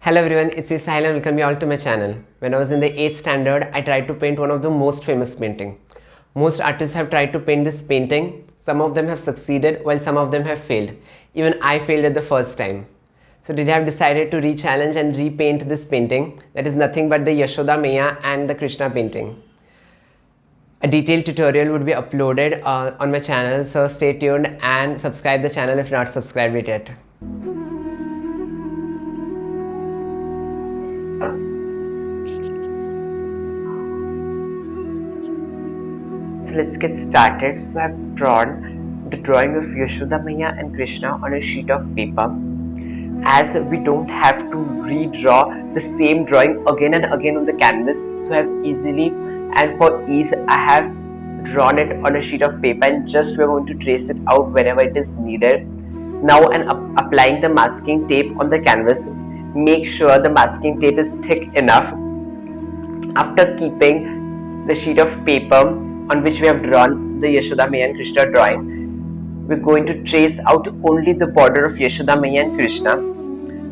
Hello everyone, it's Sahil and welcome you all to my channel. When I was in the 8th standard, I tried to paint one of the most famous painting. Most artists have tried to paint this painting. Some of them have succeeded while some of them have failed. Even I failed at the first time. So today I have decided to re-challenge and repaint this painting. That is nothing but the Yashoda Maiya and the Krishna painting. A detailed tutorial would be uploaded on my channel, so stay tuned and subscribe the channel if not subscribed it yet. So let's get started. So I've drawn the drawing of Yashoda Maiya and Krishna on a sheet of paper. As we don't have to redraw the same drawing again and again on the canvas, so I've easily and for ease I have drawn it on a sheet of paper, and just we're going to trace it out whenever it is needed. Now I'm applying the masking tape on the canvas. Make sure the masking tape is thick enough. After keeping the sheet of paper on which we have drawn the Yashoda Maiya and Krishna drawing, we're going to trace out only the border of Yashoda Maiya and Krishna.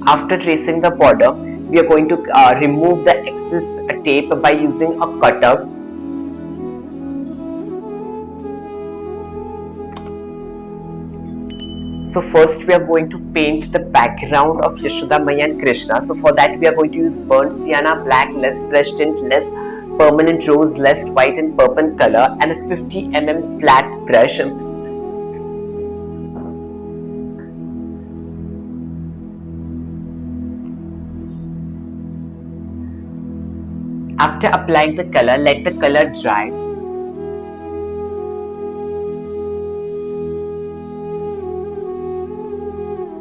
After tracing the border, we are going to remove the excess tape by using a cutter. So first we are going to paint the background of Yashoda Maiya and Krishna. So for that we are going to use burnt sienna black, less fresh tint, less permanent rose, less white and purple color, and a 50 mm flat brush. After applying the color, let the color dry.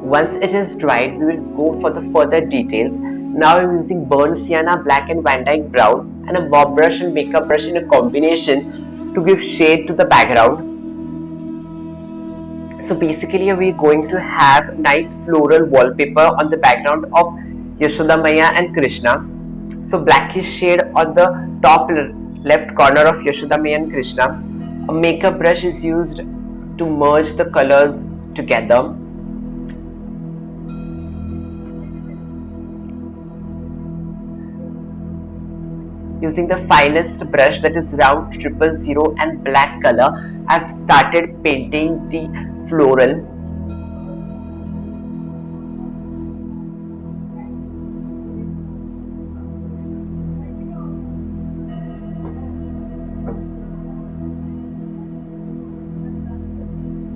Once it is dried, we will go for the further details. Now I'm using burnt sienna black and Van Dyke brown and a bob brush and makeup brush in a combination to give shade to the background. So basically we're going to have nice floral wallpaper on the background of Yashoda Maiya and Krishna. So blackish shade on the top left corner of Yashoda Maiya and Krishna. A makeup brush is used to merge the colors together. Using the finest brush, that is round 000 and black color, I've started painting the floral.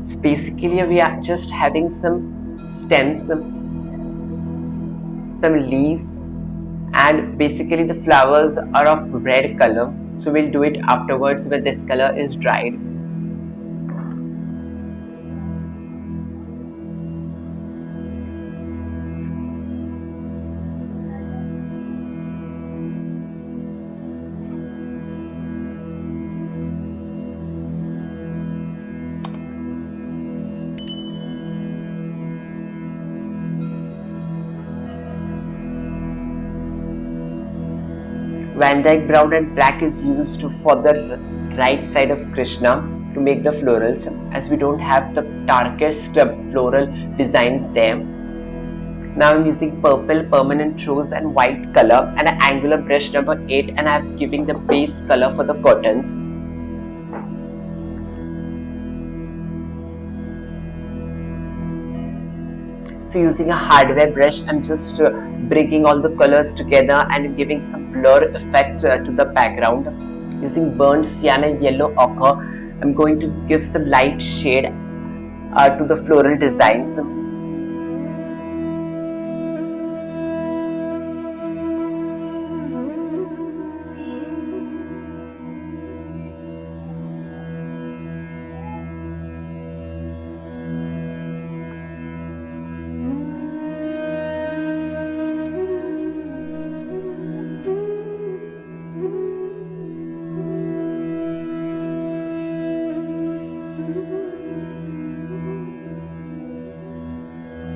So basically we are just having some stems, some leaves, and basically the flowers are of red color, so we'll do it afterwards when this color is dried. Van Dyke brown and black is used for the right side of Krishna to make the florals, as we don't have the darkest floral designs there. Now I'm using purple, permanent rose and white color and an angular brush number 8, and I'm giving the base color for the curtains. So using a hardware brush, I'm just bringing all the colors together and giving some blur effect to the background. Using burnt sienna yellow ochre, I'm going to give some light shade to the floral designs.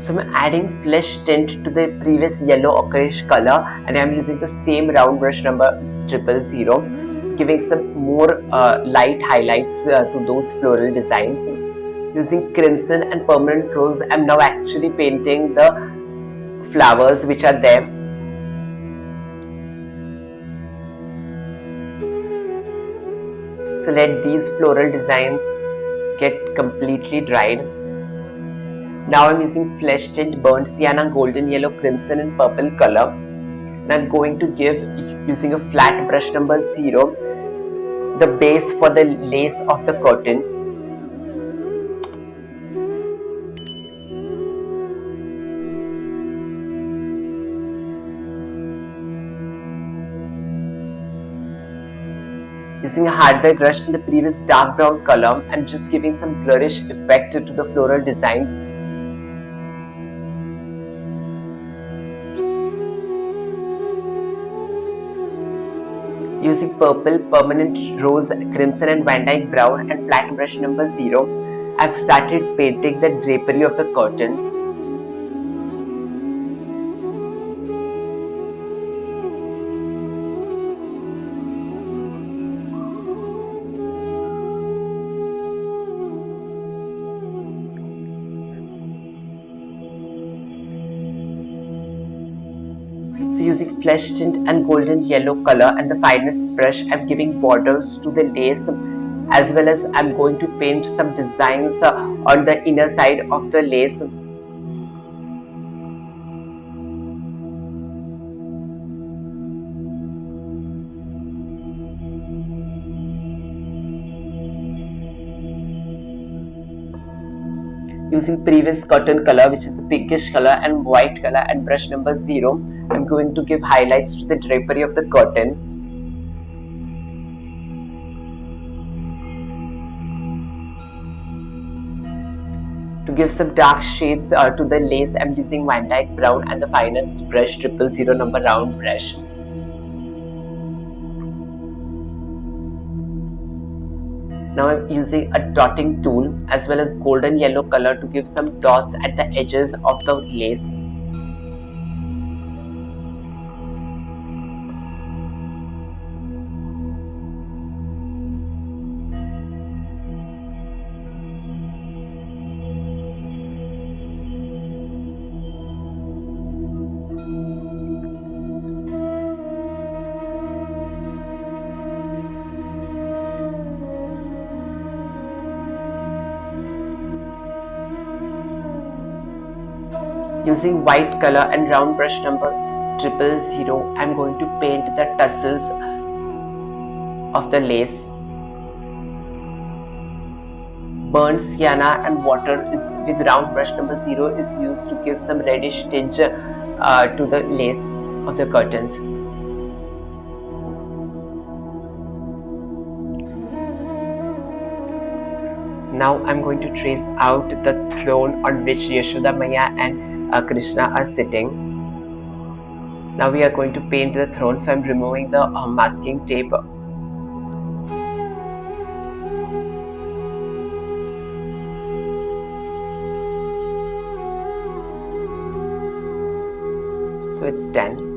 So I'm adding flesh tint to the previous yellow ochreish color, and I'm using the same round brush number 000, giving some more light highlights to those floral designs. Using crimson and permanent rose, I'm now actually painting the flowers which are there. So let these floral designs get completely dried. Now I'm using flesh tint, burnt sienna, golden yellow, crimson and purple color. And I'm going to give, using a flat brush number 0, the base for the lace of the curtain. Using a hardware brush in the previous dark brown color and just giving some blurrish effect to the floral designs. Using purple, permanent rose, crimson and Van Dyke brown and flat brush number 0, I've started painting the drapery of the curtains. So using flesh tint and golden yellow color and the finest brush, I'm giving borders to the lace, as well as I'm going to paint some designs on the inner side of the lace. Using previous curtain color, which is the pinkish color and white color, and brush number 0, I'm going to give highlights to the drapery of the curtain. To give some dark shades to the lace, I'm using Van Dyke brown and the finest brush 000 number round brush. Now I'm using a dotting tool as well as golden yellow color to give some dots at the edges of the lace. Using white color and round brush number 000, I'm going to paint the tassels of the lace. Burnt sienna and water with round brush number 0 is used to give some reddish tinge to the lace of the curtains. Now I'm going to trace out the throne on which Yashoda, Maiyya and Krishna are sitting. Now we are going to paint the throne, so I'm removing the masking tape. So it's done.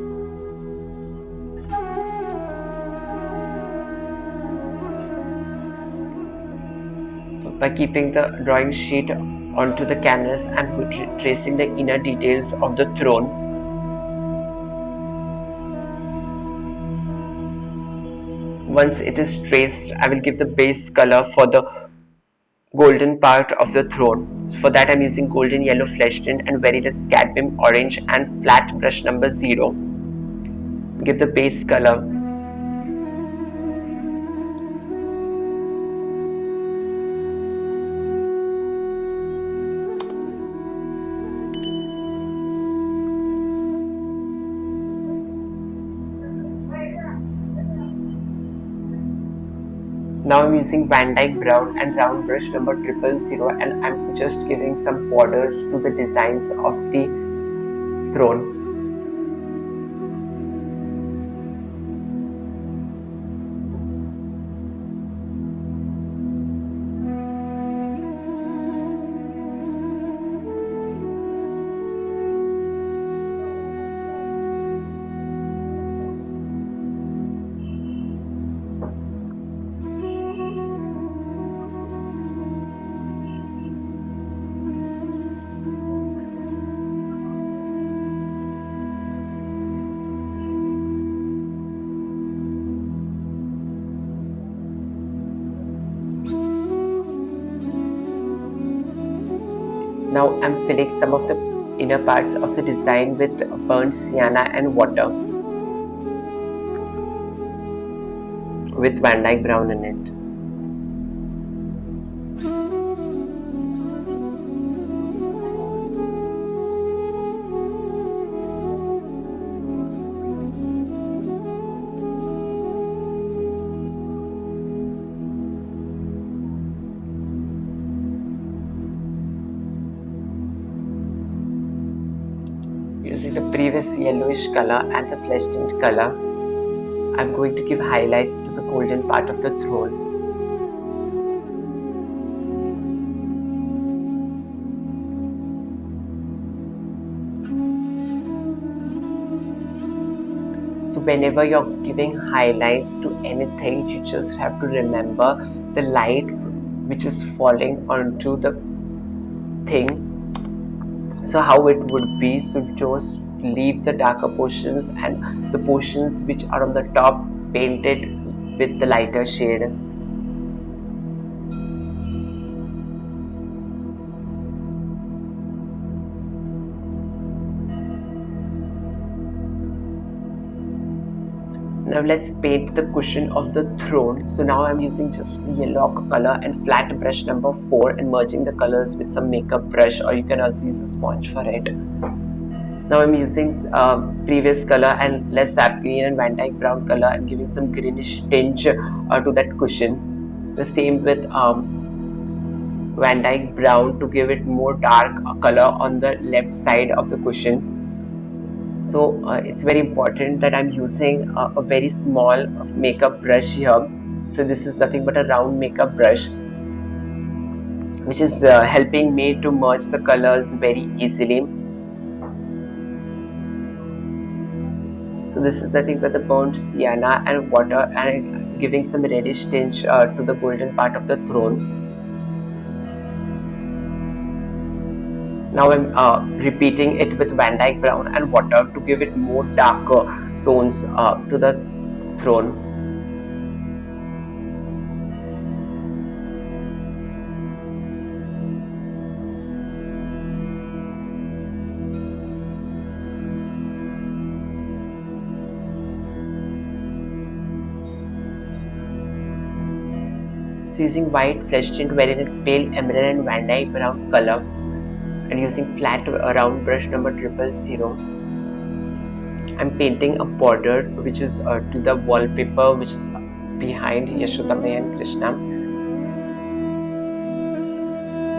By keeping the drawing sheet onto the canvas and tracing the inner details of the throne. Once it is traced, I will give the base color for the golden part of the throne. For that I'm using golden yellow flesh tint and very less cadmium orange and flat brush number 0. Give the base color. Now I'm using Van Dyke brown and round brush number 000, and I'm just giving some borders to the designs of the throne. Now I'm filling some of the inner parts of the design with burnt sienna and water with Van Dyke brown in it. Using the previous yellowish color and the flesh tint color, I'm going to give highlights to the golden part of the throne. So whenever you're giving highlights to anything, you just have to remember the light which is falling onto the thing. So how it would be, so just leave the darker portions and the portions which are on the top painted with the lighter shade. Now let's paint the cushion of the throne. So now I'm using just the yellow color and flat brush number 4 and merging the colors with some makeup brush, or you can also use a sponge for it. Now I'm using previous color and less sap green and Van Dyke brown color and giving some greenish tinge to that cushion. The same with Van Dyke brown to give it more dark color on the left side of the cushion. So it's very important that I'm using a very small makeup brush here. So this is nothing but a round makeup brush, which is helping me to merge the colors very easily. So this is nothing but the burnt sienna and water and giving some reddish tinge to the golden part of the throne. Now I'm repeating it with Van Dyke brown and water to give it more darker tones to the throne. So using white flesh tint wherein it's pale emerald and Van Dyke brown color, and using flat round brush number 000, I'm painting a border which is to the wallpaper which is behind Yashoda and Krishna.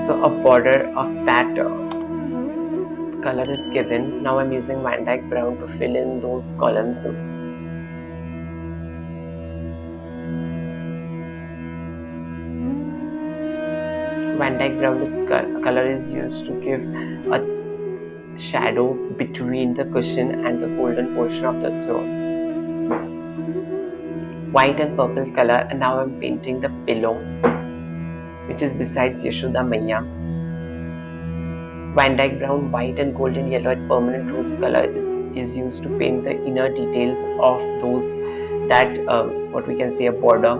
So a border of that color is given. Now I'm using Van Dyke brown to fill in those columns. Van Dyke brown color is used to give a shadow between the cushion and the golden portion of the throne. White and purple color, and now I'm painting the pillow which is besides Yashoda Maiyya. Van Dyke brown, white and golden yellow and permanent rose color is used to paint the inner details of those that what we can say a border.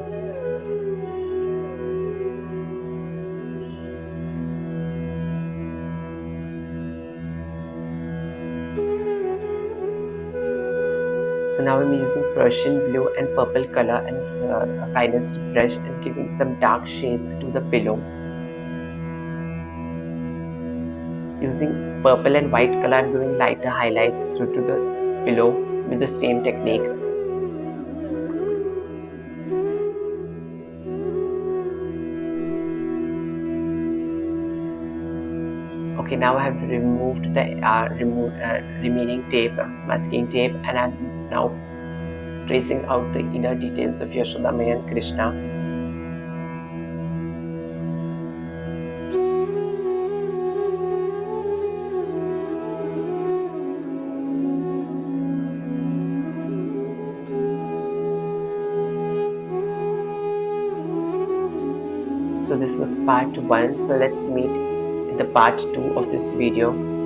So now I'm using Prussian blue and purple color and a finest brush and giving some dark shades to the pillow. Using purple and white color, I'm doing lighter highlights to the pillow with the same technique. Okay, now I have removed the remaining tape, masking tape, and I'm now tracing out the inner details of Yashoda and Krishna. So this was part 1. So let's meet in the part 2 of this video.